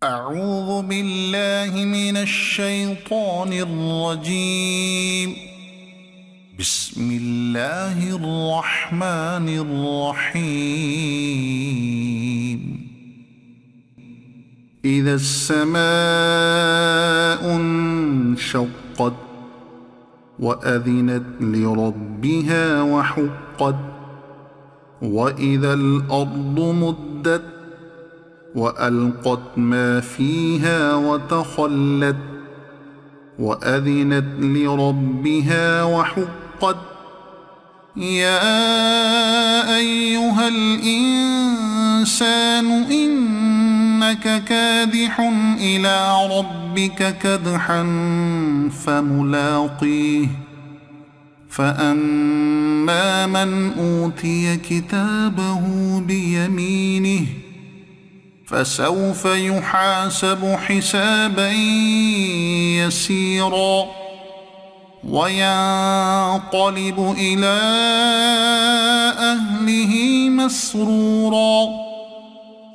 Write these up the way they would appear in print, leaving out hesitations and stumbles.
أعوذ بالله من الشيطان الرجيم. بسم الله الرحمن الرحيم. إذا السماء انشقت وأذنت لربها وحقت وإذا الأرض مدت وألقت ما فيها وتخلت وأذنت لربها وحقت. يا أيها الإنسان إنك كادح إلى ربك كدحا فملاقيه. فأما من أوتي كتابه بيمينه فسوف يحاسب حسابا يسيرا وينقلب إلى أهله مسرورا.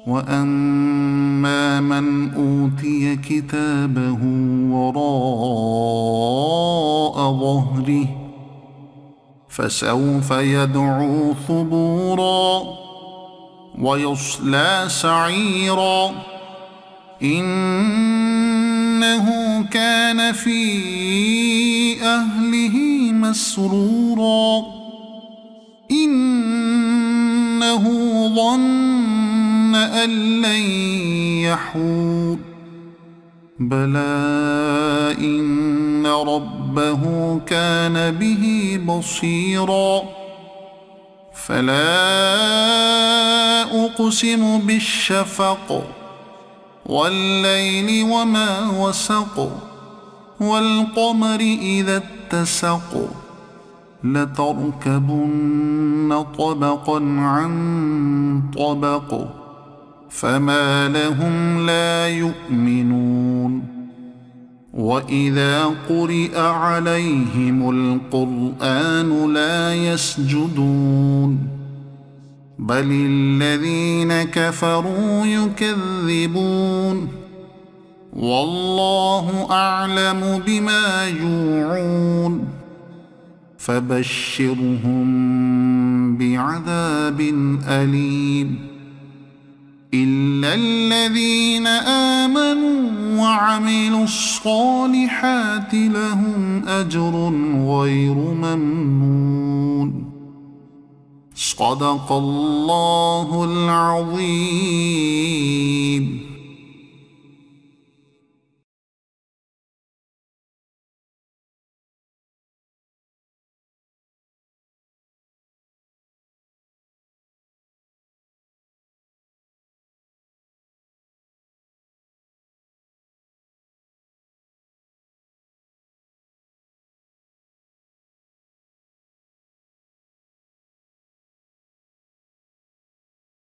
وأما من أوتي كتابه وراء ظهره فسوف يدعو ثبورا ويصلى سعيرا. إنه كان في أهله مسرورا. إنه ظن أن لن يحور. بلى إن ربه كان به بصيرا. فلا أقسم بالشفق والليل وما وسق والقمر إذا اتسق لتركبن طبقا عن طبق فما لهم لا يؤمنون. وإذا قرئ عليهم القرآن لا يسجدون بل الذين كفروا يكذبون. والله أعلم بما يوعون فبشرهم بعذاب أليم إلا الذين آمنوا وعملوا الصالحات لهم أجر غير ممنون. صدق الله العظيم.